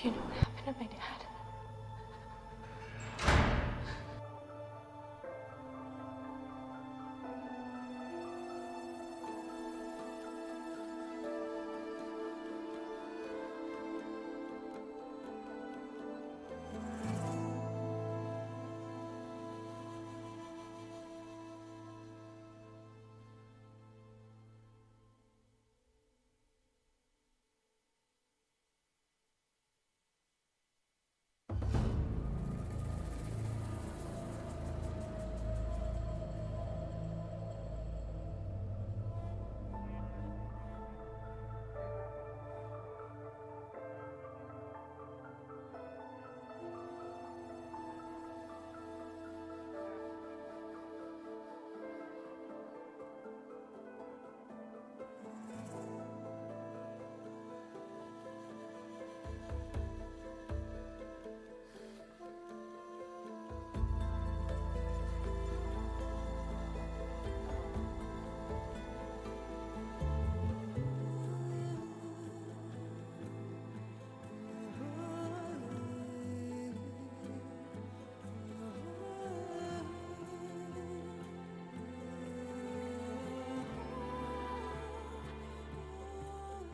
Do you know what happened to my dad?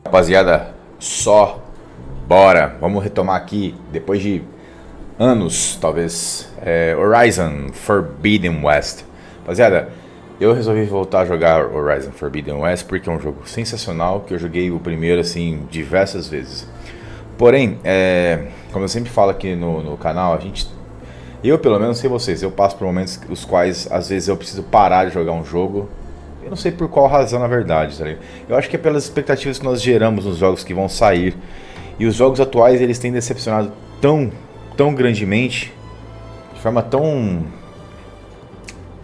Rapaziada, só bora, vamos retomar aqui depois de anos, talvez, Horizon Forbidden West. Rapaziada, eu resolvi voltar a jogar Horizon Forbidden West porque é um jogo sensacional, que eu joguei o primeiro assim diversas vezes. Porém, como eu sempre falo aqui no canal, eu pelo menos sei vocês, eu passo por momentos os quais às vezes eu preciso parar de jogar um jogo. Eu não sei por qual razão, na verdade, tá ligado? Eu acho que é pelas expectativas que nós geramos nos jogos que vão sair. E os jogos atuais, eles têm decepcionado tão grandemente, de forma tão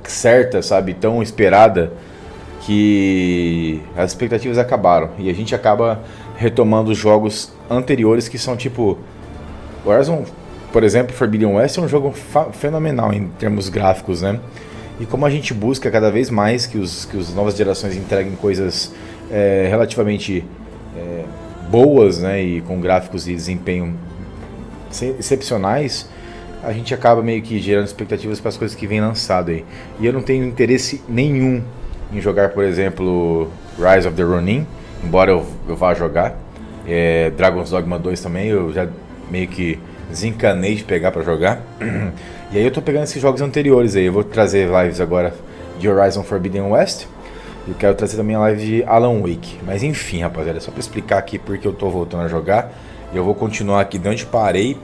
certa, sabe, tão esperada, que as expectativas acabaram. E a gente acaba retomando os jogos anteriores, que são tipo... Horizon, por exemplo, Forbidden West é um jogo fenomenal em termos gráficos, né? E como a gente busca cada vez mais que as novas gerações entreguem coisas relativamente boas, né, e com gráficos e desempenho excepcionais, a gente acaba meio que gerando expectativas para as coisas que vêm lançado aí. E eu não tenho interesse nenhum em jogar, por exemplo, Rise of the Ronin, embora eu vá jogar. Dragon's Dogma 2 também, eu já meio que desencanei de pegar para jogar. E aí eu tô pegando esses jogos anteriores aí. Eu vou trazer lives agora de Horizon Forbidden West. E eu quero trazer também a live de Alan Wake. Mas enfim, rapaziada, só pra explicar aqui porque eu tô voltando a jogar. E eu vou continuar aqui de onde parei.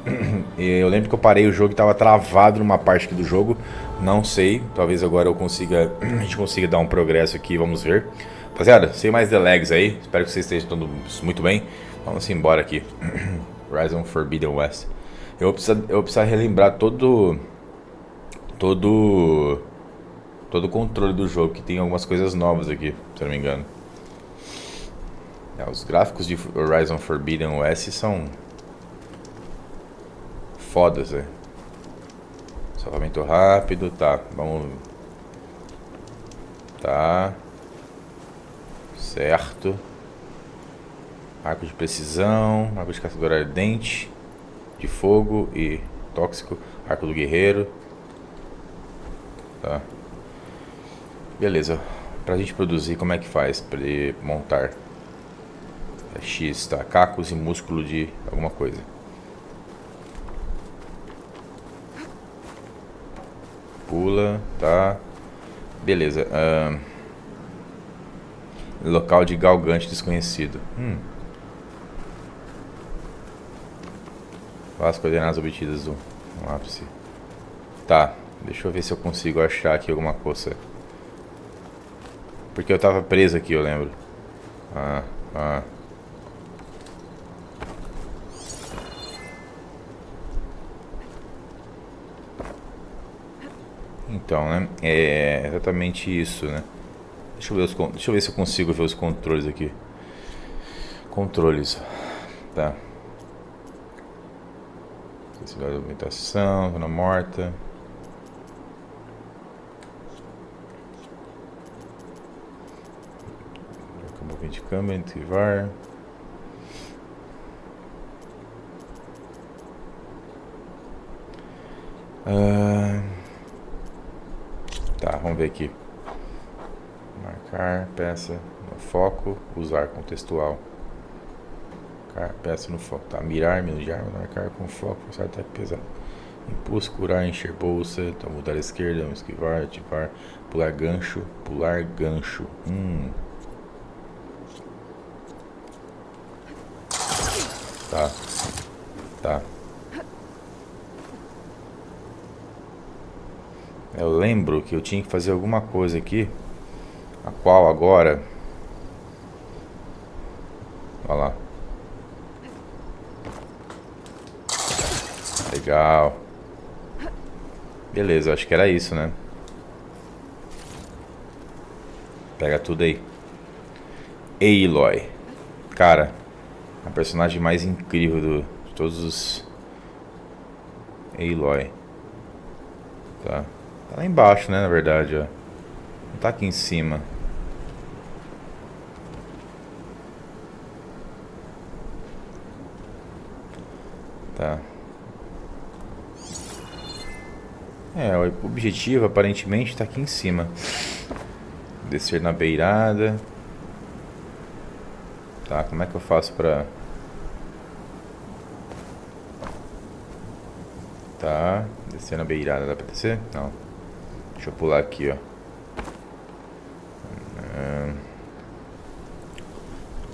Eu lembro que eu parei o jogo e tava travado numa parte aqui do jogo. Não sei, talvez agora a gente consiga dar um progresso aqui, vamos ver. Rapaziada, sem mais delags aí. Espero que vocês estejam todos muito bem. Vamos embora aqui. Horizon Forbidden West. Eu vou precisar relembrar todo o controle do jogo, que tem algumas coisas novas aqui, se eu não me engano. Os gráficos de Horizon Forbidden West são fodas, velho. Salvamento rápido, tá, vamos... Tá. Certo. Arco de precisão, arco de caçador ardente, de fogo e tóxico, arco do guerreiro. Tá. Beleza. Pra gente produzir, como é que faz pra ele montar? X, tá? Cacos e músculo de alguma coisa. Pula, tá? Beleza. Local de galgante desconhecido. As coordenadas obtidas do ápice. Tá. Deixa eu ver se eu consigo achar aqui alguma coisa. Porque eu tava preso aqui, eu lembro. Então, né? É exatamente isso, né? Deixa eu ver se eu consigo ver os controles aqui. Controles. Tá. Sensibilidade de movimentação, zona morta. Movimento de câmera, ativar. Tá, vamos ver aqui. Marcar peça no foco, usar contextual. Marcar peça no foco. Tá, mirar, marcar com foco, forçar ataque pesado. Impulso, curar, encher bolsa. Então, mudar à esquerda, esquivar, ativar, pular gancho, pular gancho. Tá. Tá. Eu lembro que eu tinha que fazer alguma coisa aqui. A qual agora? Olha lá. Legal. Beleza, acho que era isso, né? Pega tudo aí. Aloy. Cara, a personagem mais incrível de todos os... Aloy. Tá. Tá lá embaixo, né, na verdade, ó. Não tá aqui em cima. Tá. O objetivo aparentemente tá aqui em cima. Descer na beirada. Tá, como é que eu faço pra... Tá, descer na beirada, dá pra descer? Não. Deixa eu pular aqui, ó.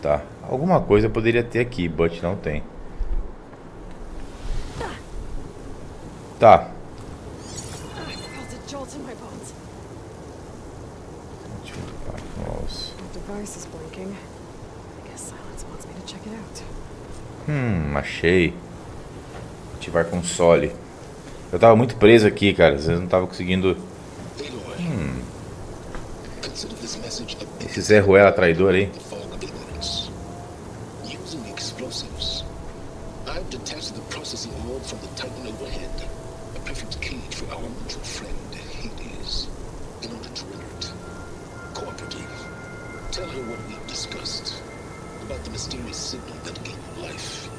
Tá, alguma coisa eu poderia ter aqui, but não tem. Tá. Achei. Ativar console. Eu tava muito preso aqui, cara. Às vezes não tava conseguindo. Esse Zé Ruela traidor aí. Tell her what we've discussed about the mysterious signal that gave you life.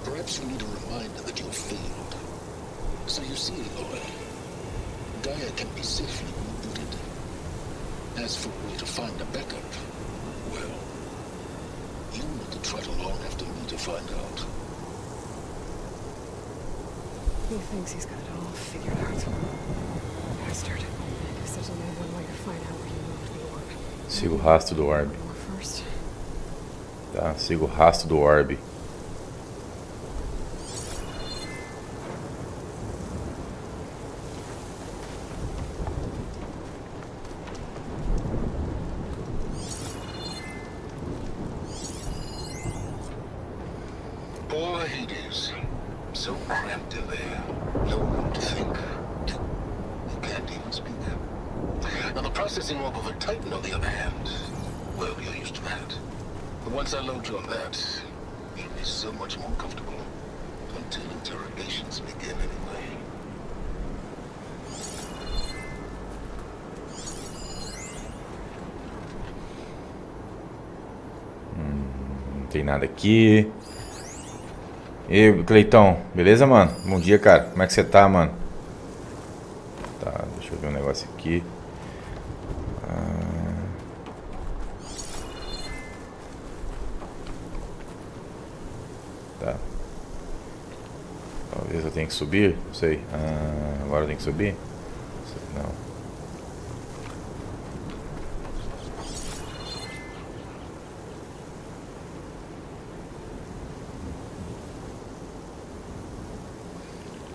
Perhaps you need a reminder that you've failed. So you see, Aloy, Gaia can be safely rebooted. As for a way to find a backup, well, you need to trot along after me to find out. He thinks he's got it all figured out. Bastard. Guess there's only one way to find out where you moved the orb. Siga o rastro do orbe. Tá, siga o rastro do orbe. Poor Hades. So cramped in there. No room to think. You can't even speak. Now the processing orb of a Titan, on the other hand, well, you're used to that. But once I load you on that, you'll be so much more comfortable. Until interrogations begin anyway. Não tem nada aqui. E Cleitão, beleza, mano? Bom dia, cara. Como é que você tá, mano? Tá, deixa eu ver um negócio aqui. Tá. Talvez eu tenha que subir, não sei. Agora eu tenho que subir? Não sei, não.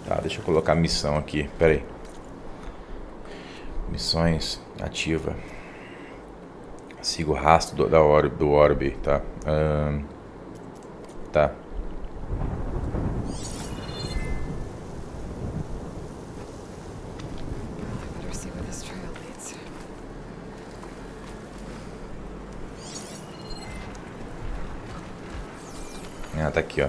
Tá, deixa eu colocar a missão aqui. Pera aí. Missões ativa. Siga o rastro do orbe, tá? Tá. tá aqui, ó.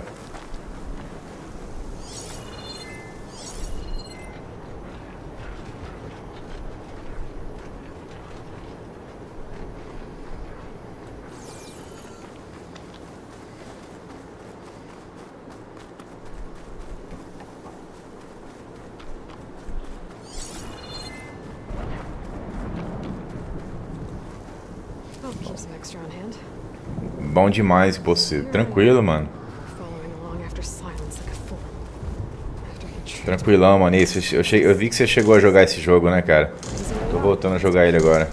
I'll keep some extra on hand. Bom demais você. Tranquilo, mano. Following along after silence like a fool. After he tricked Tranquilão, mano. Isso, eu vi que você chegou a jogar esse jogo, né, cara? Tô voltando a jogar ele agora.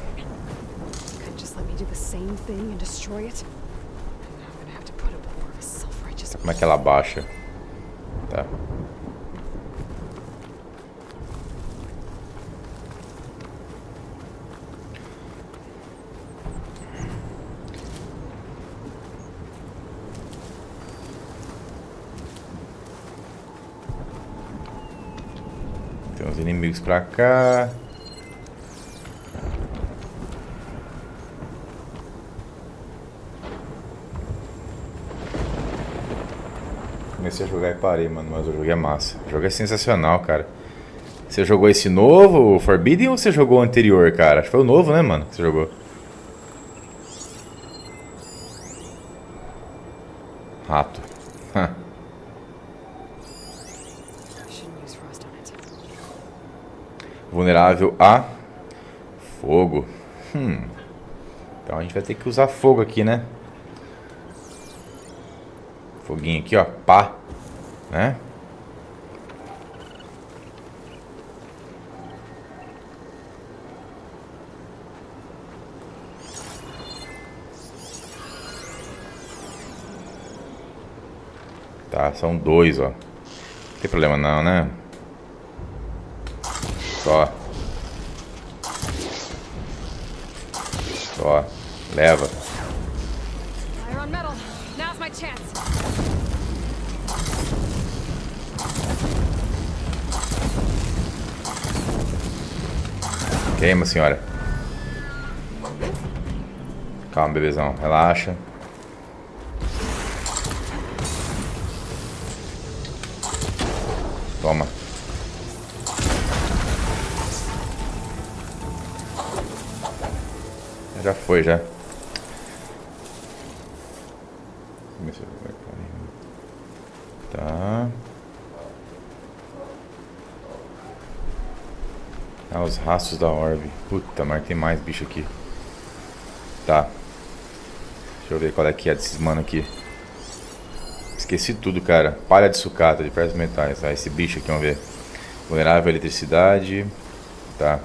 Couldn't just let me do the same thing and destroy it. And now I'm gonna have to put up more of a self-righteous. Como é que ela baixa? Tá. Tem uns inimigos pra cá. Comecei a jogar e parei, mano, mas o jogo é massa. O jogo é sensacional, cara. Você jogou esse novo, o Forbidden, ou você jogou o anterior, cara? Acho que foi o novo, né, mano, que você jogou. Rato. I shouldn't use frost on it. Vulnerável a fogo. Então a gente vai ter que usar fogo aqui, né? Foguinho aqui, ó. Pá. Né? Tá, são dois, ó. Não tem problema não, né? Só. Só. Leva. Fire on metal. Now's my chance. Queima, senhora. Calma, bebezão. Relaxa. Toma. Já foi, já. Tá. Ah, os rastros da orbe. Puta, mas tem mais bicho aqui. Tá. Deixa eu ver qual é que é desses mano aqui. Esqueci tudo, cara. Palha de sucata, de diversos metais. Ah, esse bicho aqui, vamos ver. Vulnerável à eletricidade. Tá.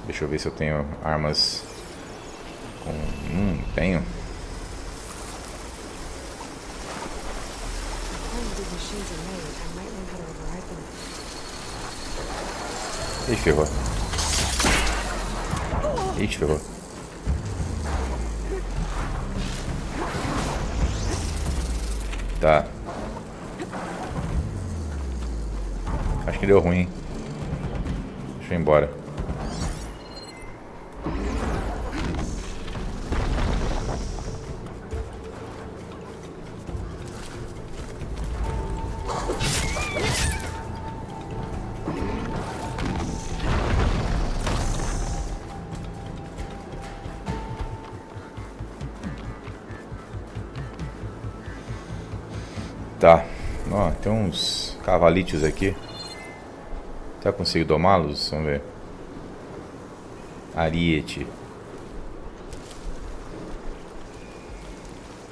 Deixa eu ver se eu tenho armas com... tenho. All these machines are made. I might learn how to override them. Ih, ferrou. Ixi, ferrou. Tá. Acho que deu ruim. Deixa eu ir embora. Tá. Ó, tem uns cavalitos aqui. Será que eu consigo domá-los? Vamos ver. Ariete.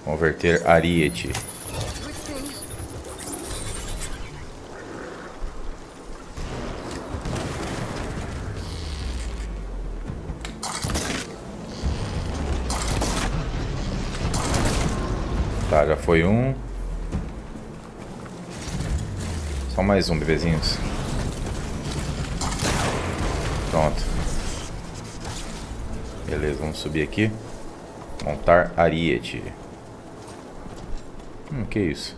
Converter ariete. Tá, já foi um. Só mais um, bebezinhos. Pronto. Beleza, vamos subir aqui. Montar ariete. Que isso?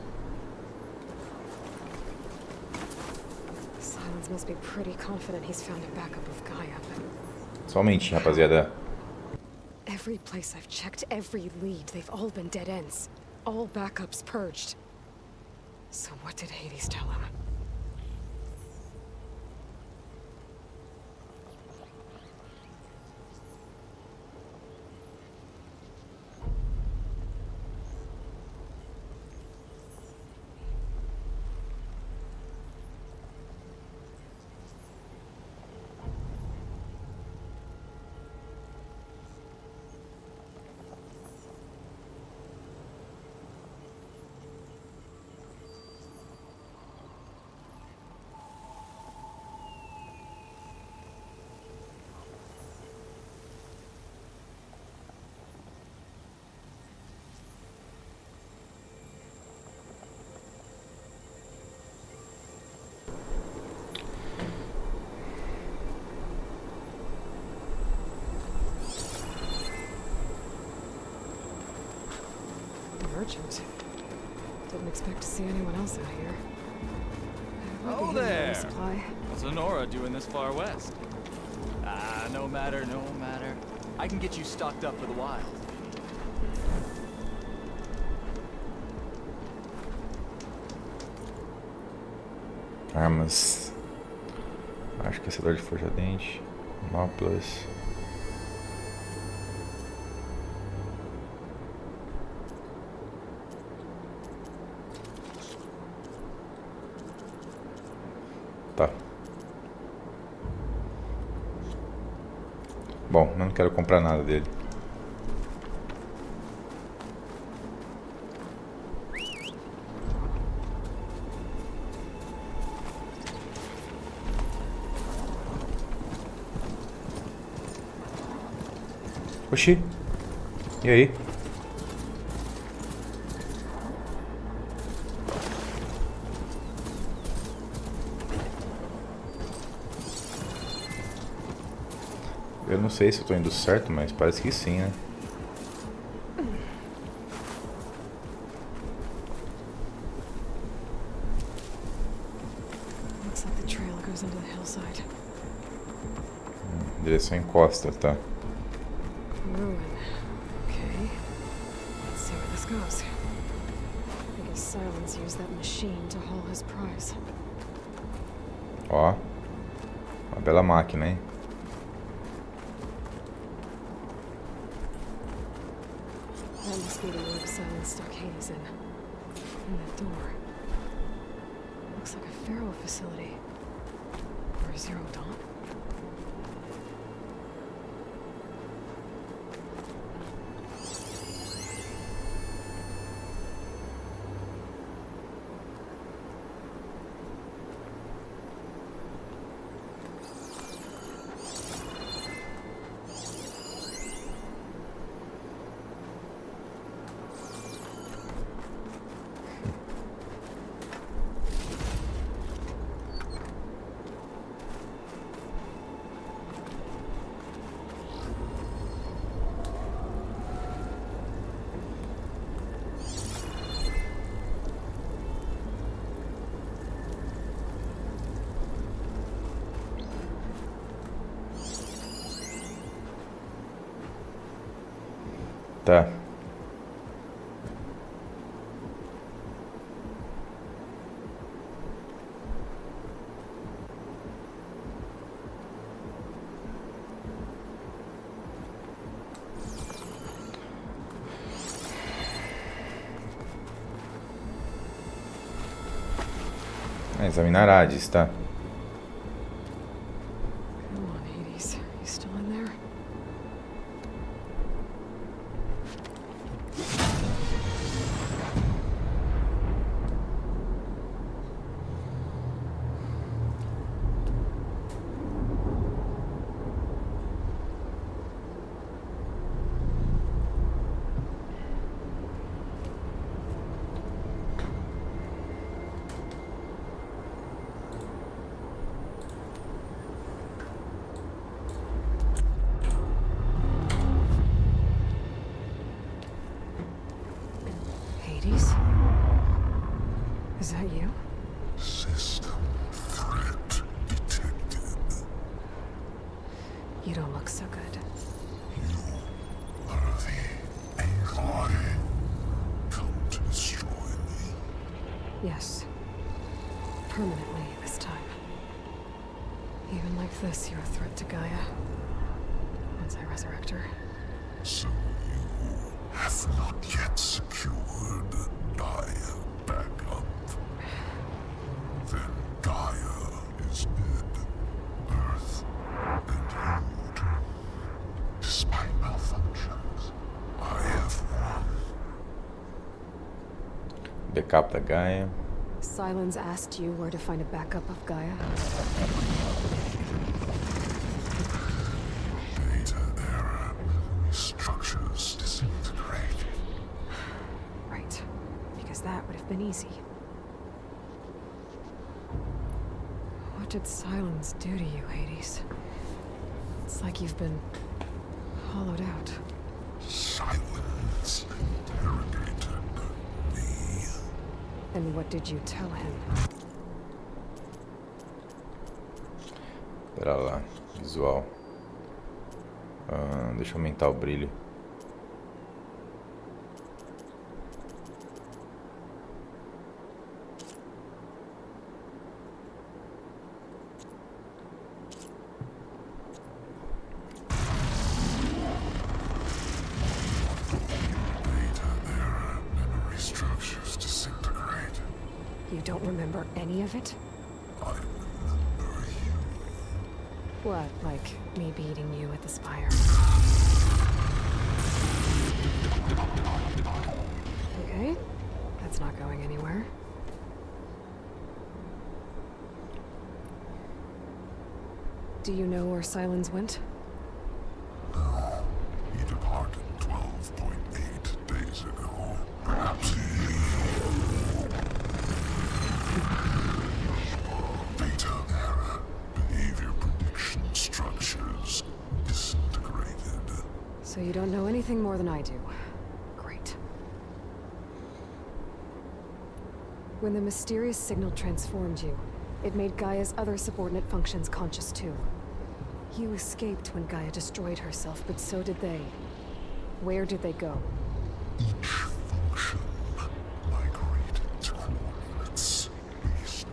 Silence must be pretty confident he's found a backup of Gaia, but Somente, rapaziada. every place I've checked, every lead, they've all been dead ends. all backups purged. So what did Hades tell him? Merchant. Didn't expect to see anyone else out here. Oh there! What's Lenora doing this far west? Ah, no matter, no matter. I can get you stocked up for the wild. Armas. Acho que caçador de forja-dente. Manoplas. Tá. Bom, eu não quero comprar nada dele. Oxi. E aí? Eu não sei se eu tô indo certo, mas parece que sim, né? Looks like the trail goes into the hillside. Direção em costa, tá? Ruin. Okay. Let's see where this goes. I guess Silence used that machine to haul his prize. Ó. Uma bela máquina, hein? That must be the room Silence stuck Hades in. And that door. Looks like a Pharaoh facility. Or a Zero Dawn. Tá. Examinar Hades, tá? Come on, Hades. You still in there? Hades? Is that you? System threat detected. You don't look so good. You are the AI. Come to Yes. Permanently this time. Even like this, you're a threat to Gaia. Once I resurrect her. So you have not yet secured Gaia back up. Then Gaia is dead. Earth and you too. Despite malfunctions, I have won. Backup da Gaia. Silence asked you where to find a backup of Gaia. Data error, memory structures disintegrated. Right. Because that would have been easy. What did Silence do to you, Hades? It's like you've been hollowed out. Silence interrogated me. And what did you tell him? Pera lá, visual. Deixa eu aumentar o brilho. You don't remember any of it? I remember you. What, like me beating you at the spire? Okay, that's not going anywhere. Do you know where Silence went? No, he departed 12.8 days ago. Perhaps he... Data error, behavior prediction structures disintegrated. So you don't know anything more than I do. Great. When the mysterious signal transformed you, it made Gaia's other subordinate functions conscious too. You escaped when Gaia destroyed herself, but so did they. Where did they go? Each function migrated to coordinates based.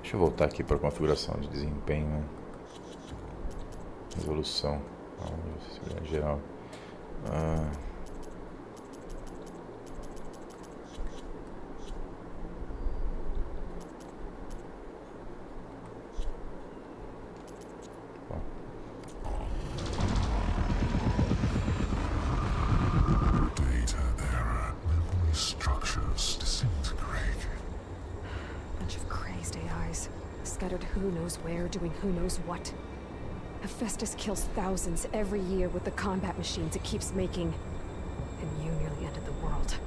Deixa eu voltar aqui para a configuração de desempenho, né? Resolução, acessibilidade geral. Data error, memory structures disintegrated. Bunch of crazed AIs, scattered who knows where, doing who knows what. Hephaestus kills thousands every year with the combat machines it keeps making. And you nearly ended the world.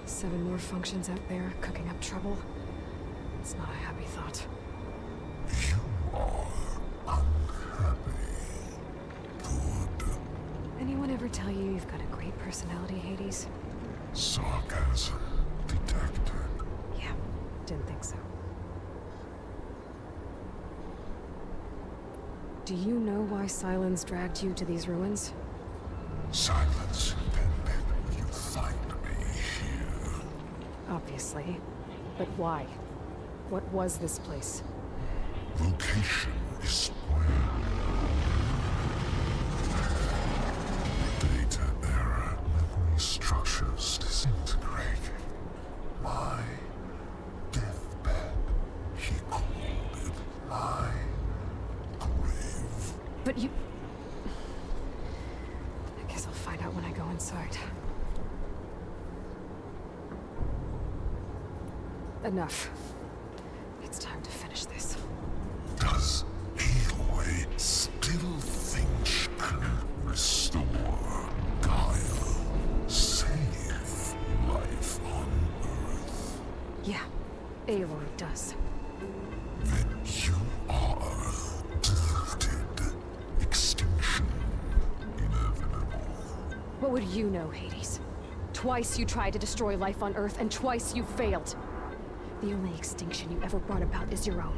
7 more functions out there, cooking up trouble. It's not a happy thought. You are unhappy. Good. Anyone ever tell you you've got a great personality, Hades? Sarcasm detected. Yeah, didn't think so. Do you know why Silence dragged you to these ruins? Silence intended you find me here. Obviously. But why? What was this place? Location is spoiled. Data error, memory structures disintegrated. My deathbed, he called it my grave. But you... I guess I'll find out when I go inside. Enough. It's time to finish this. Does Aloy still think she can restore Gaia? Save life on Earth? Yeah, Aloy does. Then you are deleted. Extinction inevitable. What would you know, Hades? Twice you tried to destroy life on Earth, and twice you failed. The only extinction you ever brought about is your own.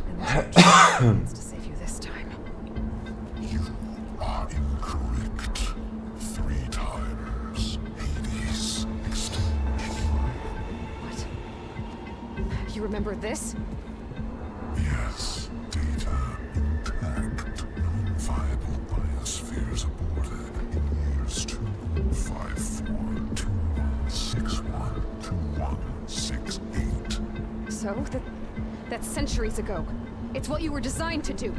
And there's no chance to save you this time. You are incorrect. 3 times. Hades extinction. What? remember this? Yes, data intact. Viable biospheres aborted in years 25421612168. So, that's centuries ago. It's what you were designed to do.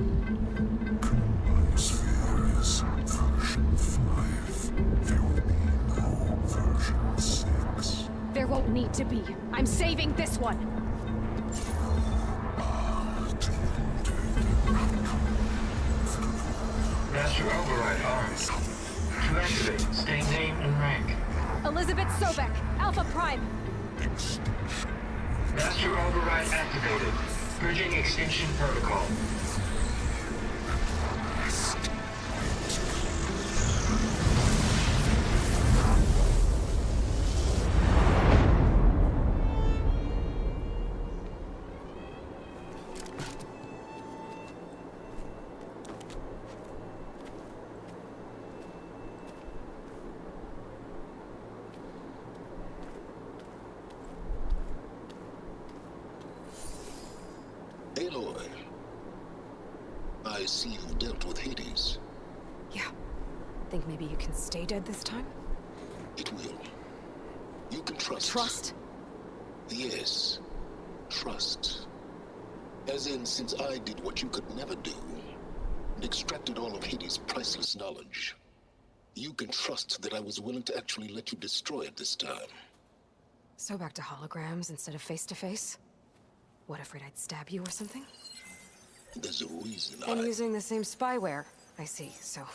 Biosphere is version 5. There will be no version 6. There won't need to be. I'm saving this one. Master override armed. To activate, state name and rank. Elizabeth Sobek, Alpha Prime. Master override activated. Bridging extinction protocol. Aloy, I see you've dealt with Hades. Yeah. Think maybe you can stay dead this time? It will. You can trust. Trust? Yes. Trust. As in, since I did what you could never do, and extracted all of Hades' priceless knowledge, you can trust that I was willing to actually let you destroy it this time. So back to holograms instead of face-to-face? What, afraid I'd stab you or something? There's a reason And using the same spyware. I see, so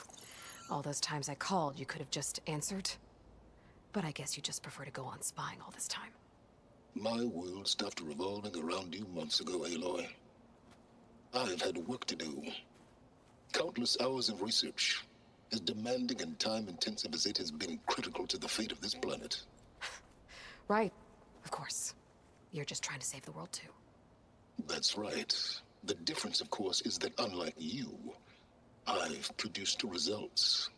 all those times I called, you could have just answered? But I guess you just prefer to go on spying all this time. My world stopped revolving around you months ago, Aloy. I've had work to do. Countless hours of research, as demanding and time-intensive as it has been critical to the fate of this planet. Right, of course. You're just trying to save the world too. That's right. The difference, of course, is that unlike you, I've produced results.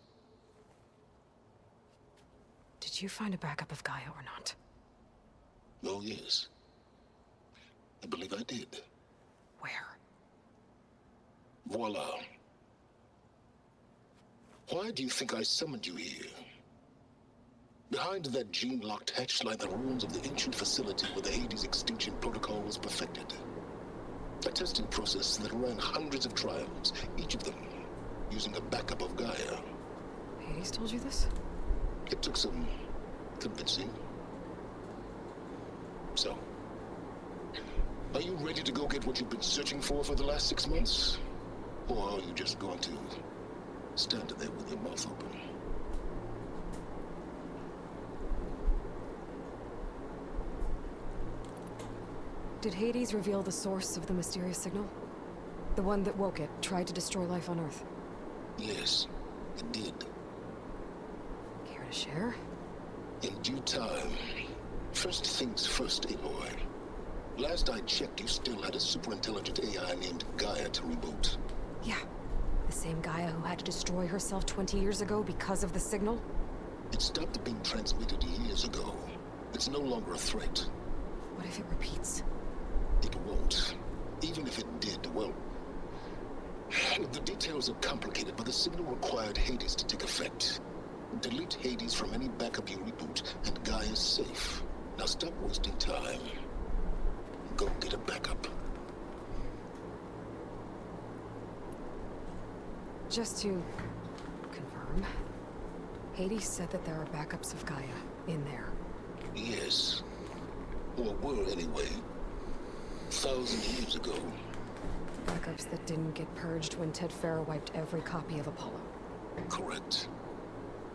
Did you find a backup of Gaia or not? Oh, yes. I believe I did. Where? Voila. Why do you think I summoned you here? Behind that gene-locked hatch lie the ruins of the ancient facility where the Hades extinction protocol was perfected. A testing process that ran hundreds of trials, each of them using a backup of Gaia. Hades told you this? It took some convincing. So, are you ready to go get what you've been searching for the last 6 months? Or are you just going to stand there with your mouth open? Did Hades reveal the source of the mysterious signal? The one that woke it, tried to destroy life on Earth? Yes, it did. Care to share? In due time. First things first, Aloy. Last I checked, you still had a super-intelligent AI named Gaia to reboot. Yeah. The same Gaia who had to destroy herself 20 years ago because of the signal? It stopped being transmitted years ago. It's no longer a threat. What if it repeats? It won't. Even if it did, well... The details are complicated, but the signal required Hades to take effect. Delete Hades from any backup you reboot, and Gaia's safe. Now stop wasting time. Go get a backup. Just to confirm, Hades said that there are backups of Gaia in there. Yes. Or were anyway. 1,000 years ago. Backups that didn't get purged when Ted Farrow wiped every copy of Apollo. Correct.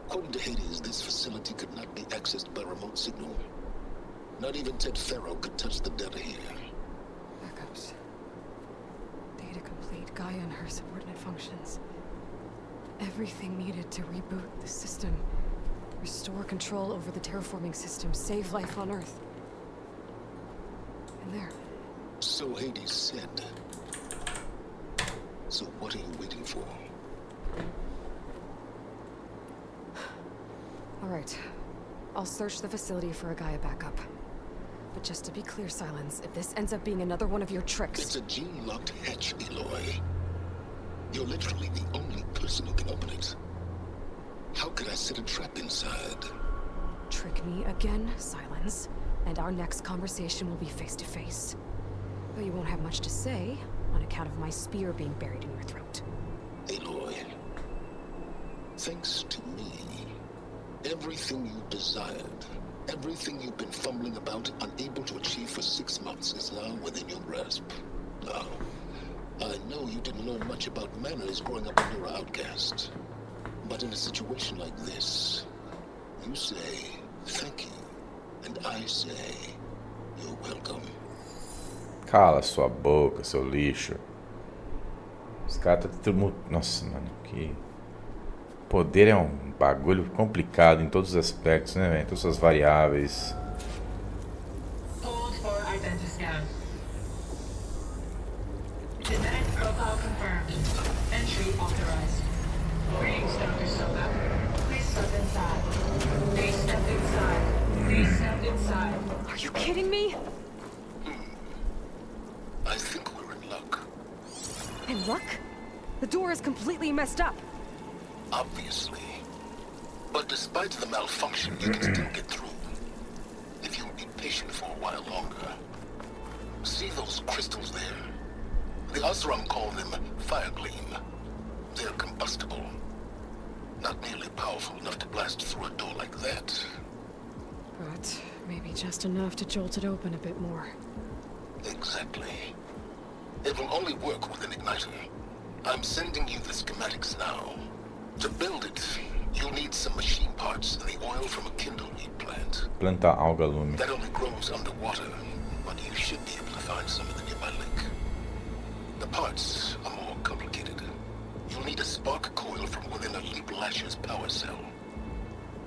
According to Hades, this facility could not be accessed by remote signal. Not even Ted Farrow could touch the data here. Backups. Data complete, Gaia and her subordinate functions. Everything needed to reboot the system. Restore control over the terraforming system, save life on Earth. And there. So Hades said. So what are you waiting for? All right. I'll search the facility for a Gaia backup. But Just to be clear, Silence, if this ends up being another one of your tricks... It's a gene-locked hatch, Eloy. You're literally the only person who can open it. How could I set a trap inside? Trick me again, Silence, and our next conversation will be face-to-face. Though you won't have much to say, on account of my spear being buried in your throat. Aloy, thanks to me, everything you desired, everything you've been fumbling about, unable to achieve for 6 months, is now within your grasp. Now, I know you didn't learn much about manners growing up a Vira outcast, but in a situation like this, you say thank you, and I say you're welcome. Cala sua boca, seu lixo. Os caras tá tudo... Nossa, mano, que... Poder é um bagulho complicado em todos os aspectos, né, velho? Todas as variáveis. Hold for identity scan. Genetic profile confirmed. Entry authorized. Greetings, Dr. Soda. Please step inside. Please step inside. Please step inside. Are you kidding me? I think we're in luck. In luck? The door is completely messed up. Obviously. But despite the malfunction, you can still get through. If you'll be patient for a while longer. See those crystals there? The Osram call them fire gleam. They're combustible. Not nearly powerful enough to blast through a door like that. But maybe just enough to jolt it open a bit more. Exactly. It will only work with an igniter. I'm sending you the schematics now. To build it, you'll need some machine parts and the oil from a kindleweed plant. Planta alga lume. That only grows underwater, but you should be able to find some in the nearby lake. The parts are more complicated. You'll need a spark coil from within a Leap Lasher's power cell.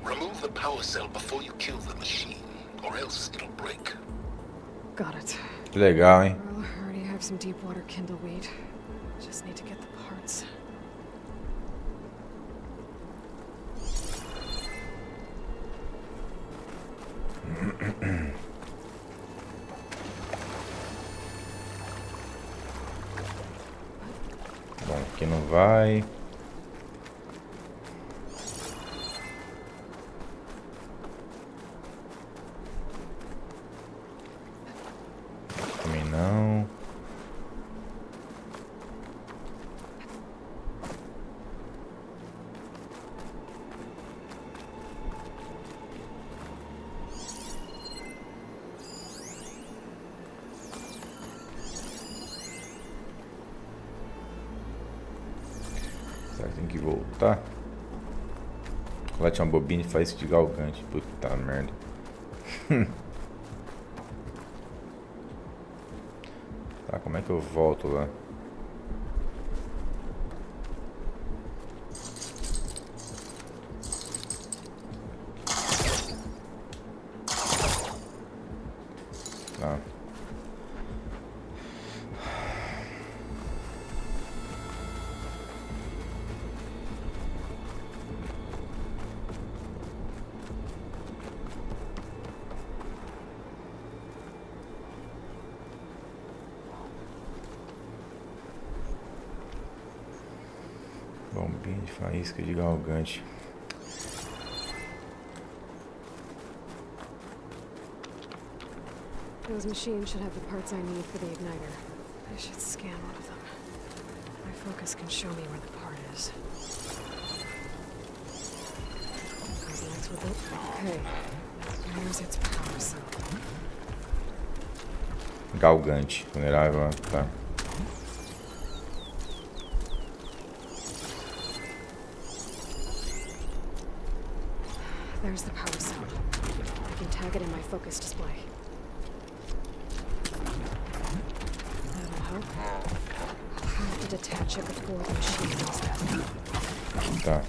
Remove the power cell before you kill the machine, or else it'll break. Got it. Que legal, hein? Well, I already have some deep water kindleweed. Just need to get the parts. Bom, aqui não vai. Também não. Será que tem que voltar? Colete uma bobina e faz isso de galgante. Puta merda. Tá, como é que eu volto lá? Tá. Bombinha de faísca de galgante. Those machines should have the parts I need for the igniter. I should scan one of them. My focus can show me where the part is. Connects with it. Okay. Here's its power cell. Galgante. Vulnerável. Tá. There's the power cell. I can tag it in my focus display. That'll help. I'll have to detach it before the machine does that. Tá.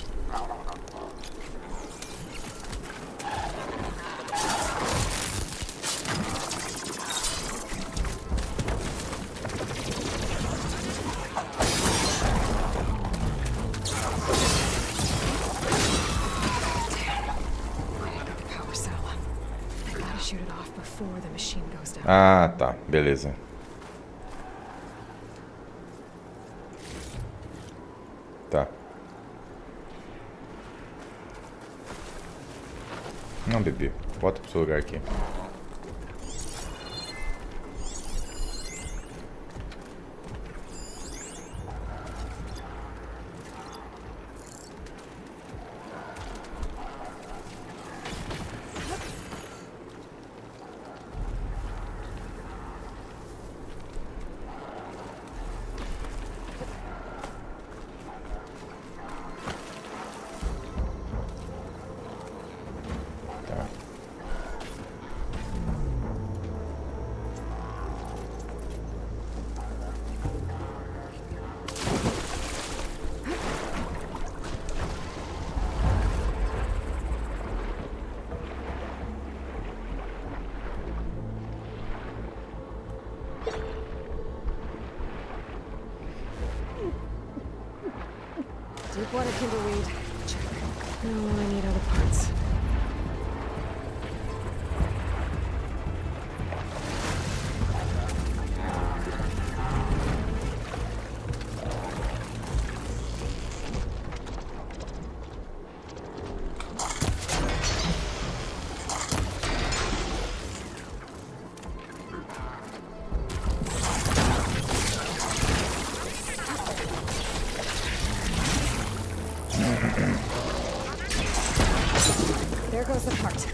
Power cell. I gotta shoot it off before the machine goes down. Ah, tá. Beleza. Tá. Não, bebê. Volta pro seu lugar aqui. Deep water kindleweed. Check. No, I need other parts. There goes the part.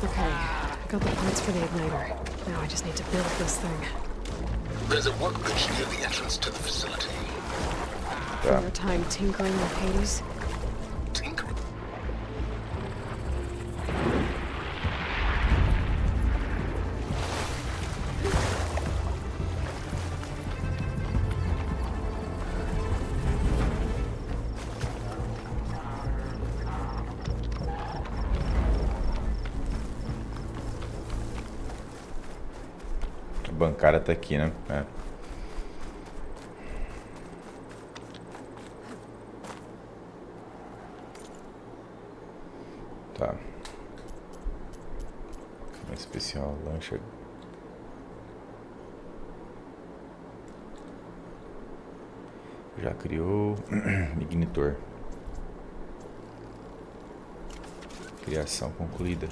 Okay, got the parts for the igniter. Now I just need to build this thing. There's a workbench near the entrance to the facility. From your time tinkering with Hades? Tinkering. A bancária tá aqui, né? É. Tá. Uma especial lancha. Já criou ignitor. Criação concluída.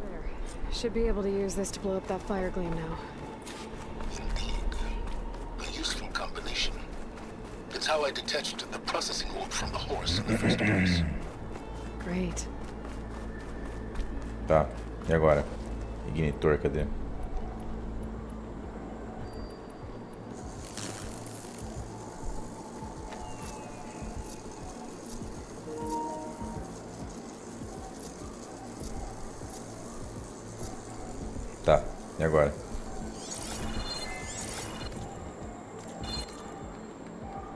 There. Should be able to use this to blow up that fire gleam now. Indeed. A useful combination. It's how I detached the processing orb from the horse in the first place. Great. Tá. E agora? Ignitor, cadê? Tá, e agora?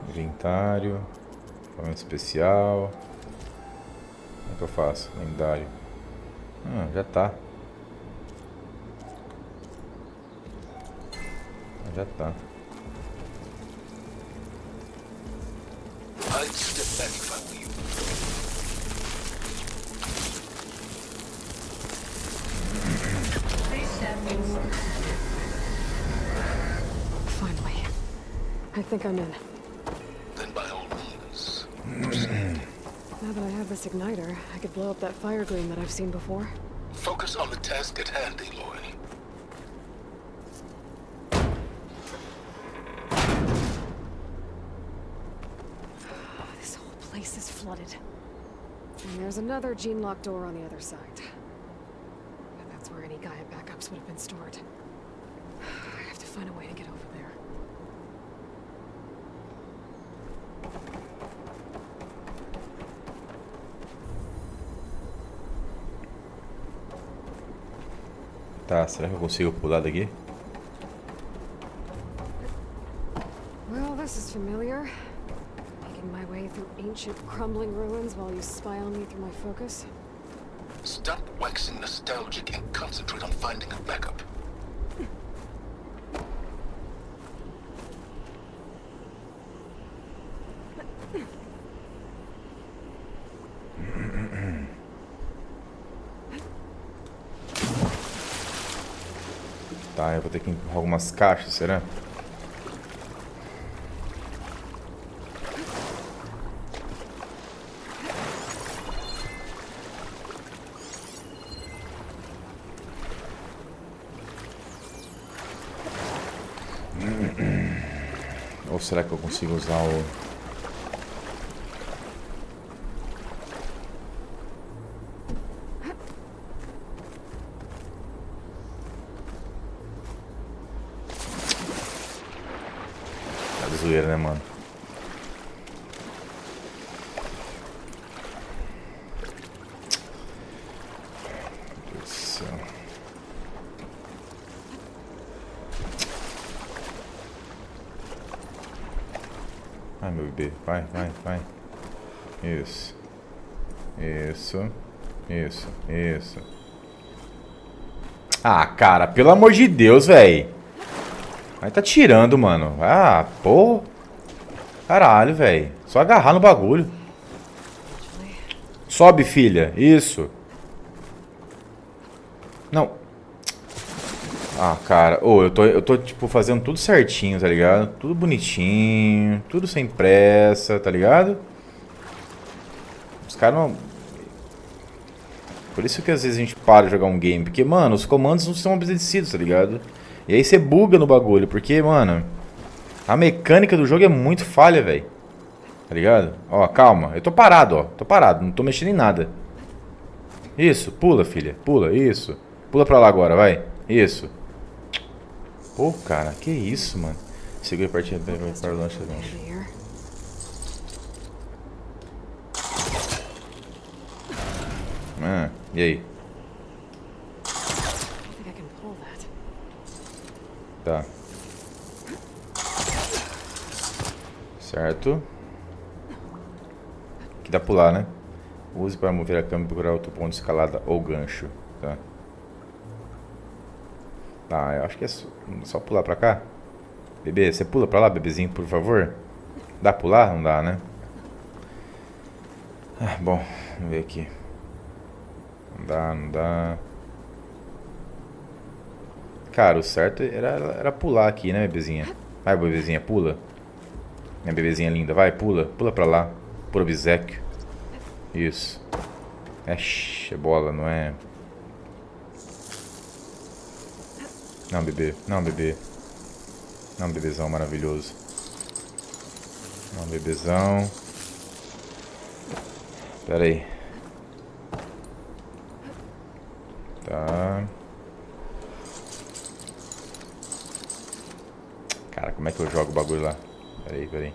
Inventário. Forma especial. Como é que eu faço? Lendário. Ah, já tá. Já tá. I'd step back if I were you. Please stand inside. Finally. I think I'm in. Then by all means. Now that I have this igniter, I could blow up that fire gleam that I've seen before. Focus on the task at hand, Aloy. This whole place is flooded. And there's another gene-locked door on the other side. But that's where any Gaia backups would have been stored. I have to find a way to get over there. Tá, será que eu consigo pular daqui? Well, this is familiar. Making my way through ancient, crumbling ruins while you spy on me through my focus. Stop waxing nostalgic and concentrate on finding a backup. Tá, eu vou ter que empurrar algumas caixas, será? Ou será que eu consigo usar o... Tá de zoeira, né, mano? Meu Deus do céu. Ai, meu bebê. Vai, vai, vai. Isso. Isso. Isso. Isso. Ah, cara, pelo amor de Deus, velho. Aí tá tirando, mano. Ah, pô. Caralho, velho. Só agarrar no bagulho. Sobe, filha. Isso. Não. Ah, cara. Ô, eu tô, tipo, fazendo tudo certinho, tá ligado? Tudo bonitinho. Tudo sem pressa, tá ligado? Os caras não... Por isso que às vezes a gente para de jogar um game. Porque, mano, os comandos não são obedecidos, tá ligado? E aí você buga no bagulho. Porque, mano, a mecânica do jogo é muito falha, velho. Tá ligado? Ó, calma. Eu tô parado, ó. Tô parado. Não tô mexendo em nada. Isso. Pula, filha. Pula. Isso. Pula pra lá agora, vai. Isso. Pô, cara. Que isso, mano. Segura a partida para o lanche. Ah, e aí? Tá. Certo. Aqui dá pra pular, né? Use para mover a câmera e procurar outro ponto de escalada ou gancho. Tá. Tá, eu acho que é só pular pra cá. Bebê, você pula pra lá, bebezinho, por favor? Dá pra pular? Não dá, né? Ah, bom, vamos ver aqui. Não dá, não dá. Cara, o certo era pular aqui, né, bebezinha? Vai, bebezinha, pula. Minha bebezinha linda, vai, pula. Pula pra lá. Por obséquio. Isso. É bola, não é? Não, bebê. Não, bebê. Não, bebezão maravilhoso. Não, bebezão. Pera aí. Tá. Cara, como é que eu jogo o bagulho lá? Pera aí, pera aí.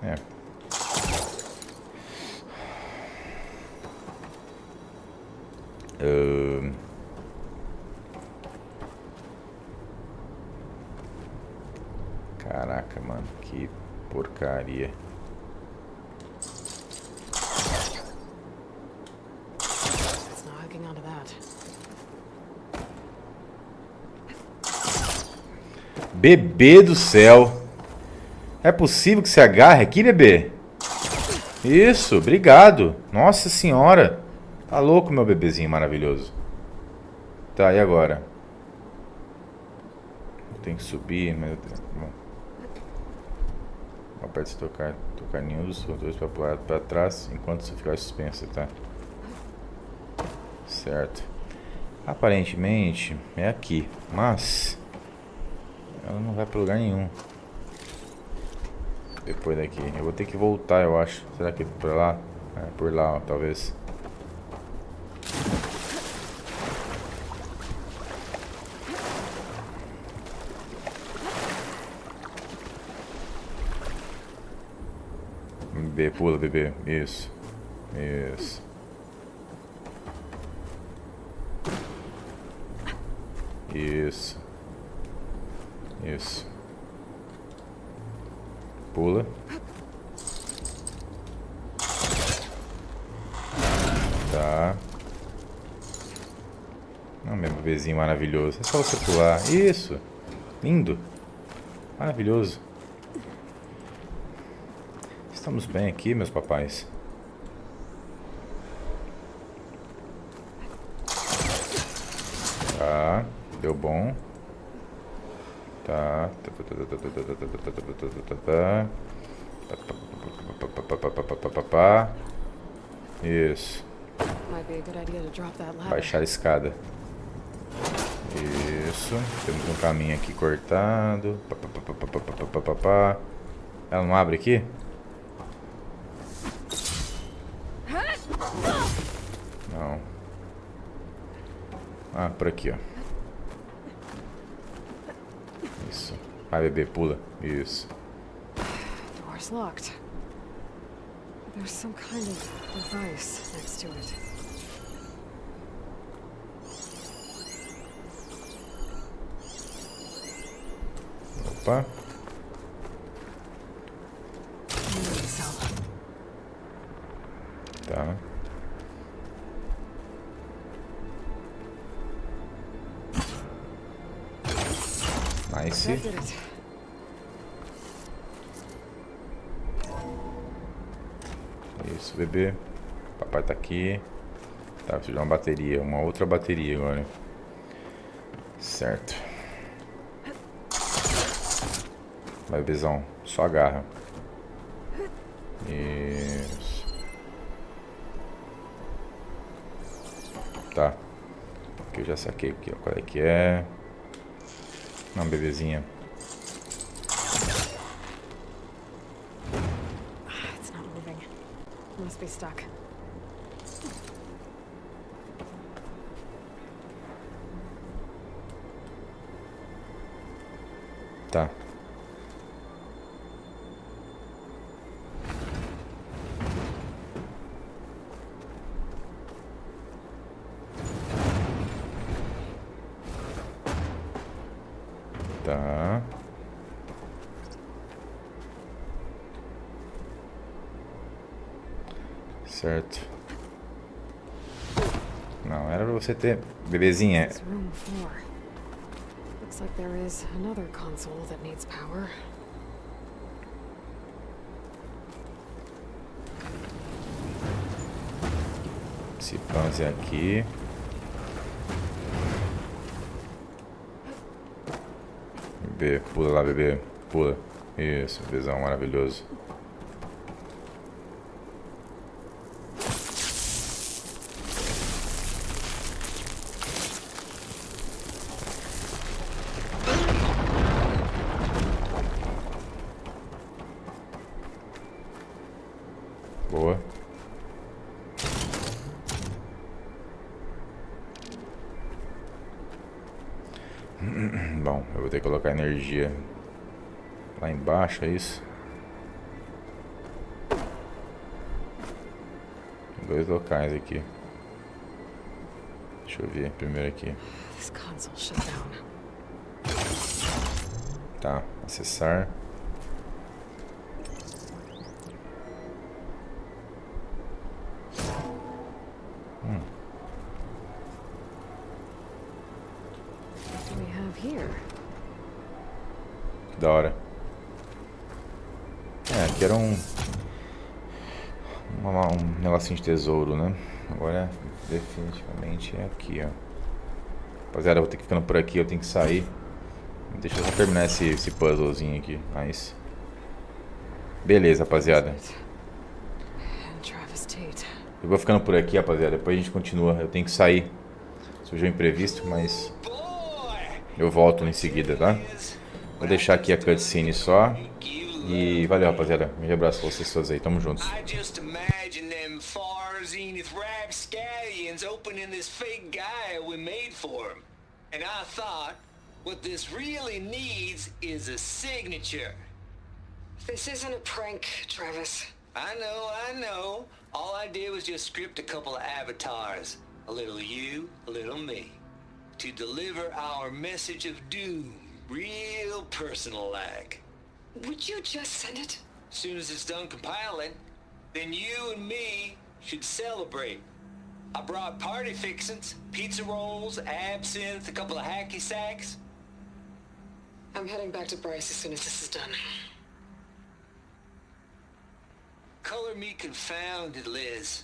É. Caraca, mano, que porcaria. Bebê do céu. É possível que você agarre aqui, bebê? Isso, obrigado. Nossa senhora. Tá louco, meu bebezinho maravilhoso. Tá, e agora? Tem que subir, mas... Bom. Aperte se tocar nenhum dos dois para pular para trás enquanto você ficar suspensa, tá? Certo. Aparentemente é aqui, mas ela não vai para lugar nenhum. Depois daqui, eu vou ter que voltar, eu acho. Será que é por lá? É, por lá, ó, talvez. Bebê, pula, bebê. Isso. Isso. Isso. Isso. Pula. Tá. Não, meu bebezinho maravilhoso. É só você pular. Isso. Lindo. Maravilhoso. Estamos bem aqui, meus papais. Tá, deu bom. Tá. Isso. Might be a good idea to drop that ladder. Baixar a escada. Isso. Temos um caminho aqui cortado. Ela não abre aqui? Não. Ah, por aqui, ó. Isso. Vai, bebê, pula. Isso. Door's locked. There's some kind of device next to it. Opa. Tá. Nice. That did it. Isso, bebê. Papai tá aqui. Tá, preciso de uma bateria. Uma outra bateria agora. Certo. Vai, bebezão. Só agarra. Isso. Tá. Aqui eu já saquei aqui, ó. Qual é que é? Não, bebezinha. It's not moving. Must be stuck. Tá. Tá. Certo. Não, era pra você ter... Bebezinha. It's room 4. Looks like there is another console that needs power. Esse panzer aqui. Bebê, pula lá, bebê. Pula. Isso, bebezão maravilhoso. Boa. Bom, eu vou ter que colocar energia lá embaixo, é isso? Dois locais aqui. Deixa eu ver primeiro aqui. This console shut down. Tá, acessar. What do we have here? Que da hora. É, aqui era um negocinho de tesouro, né? Agora definitivamente é aqui, ó. Rapaziada, eu vou ter que ficando por aqui, eu tenho que sair. Deixa eu só terminar esse puzzlezinho aqui. Nice. Beleza, rapaziada. And Travis Tate. Eu vou ficando por aqui, rapaziada. Depois a gente continua. Eu tenho que sair. Surgiu um imprevisto, mas eu volto em seguida, tá? Vou deixar aqui a cutscene só. E valeu, rapaziada. Um abraço pra vocês todos aí. Tamo juntos. I just imagine them far zenith rapscallions opening this fake guy we made for him. And I thought, what this really needs is a signature. This isn't a prank, Travis. I know. All I did was just script a couple of avatars. A little you, a little me. To deliver our message of doom, real personal-like. Would you just send it? As soon as it's done compiling, then you and me should celebrate. I brought party fixings, pizza rolls, absinthe, a couple of hacky sacks. I'm heading back to Bryce as soon as this is done. Color me confounded, Liz.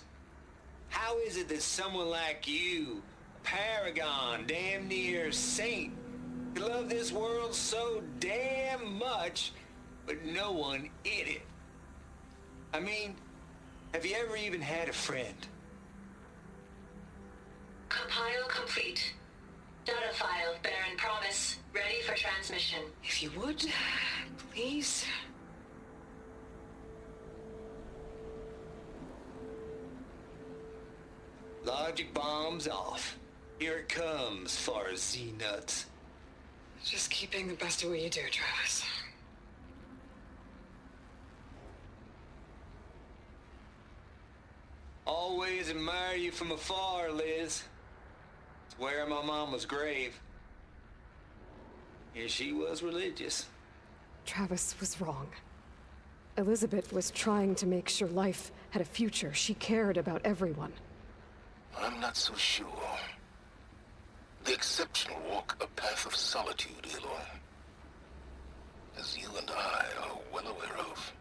How is it that someone like you, paragon, damn near saint. You love this world so damn much, but no one in it. I mean, have you ever even had a friend? Compile complete. Data file, Baron Promise, ready for transmission. If you would, please. Logic bombs off. Here it comes, far as Z-nuts. Just keeping the best of what you do, Travis. Always admire you from afar, Liz. It's where my mama's grave. And she was religious. Travis was wrong. Elizabeth was trying to make sure life had a future. She cared about everyone. I'm not so sure. The exceptional walk a path of solitude, Aloy. As you and I are well aware of.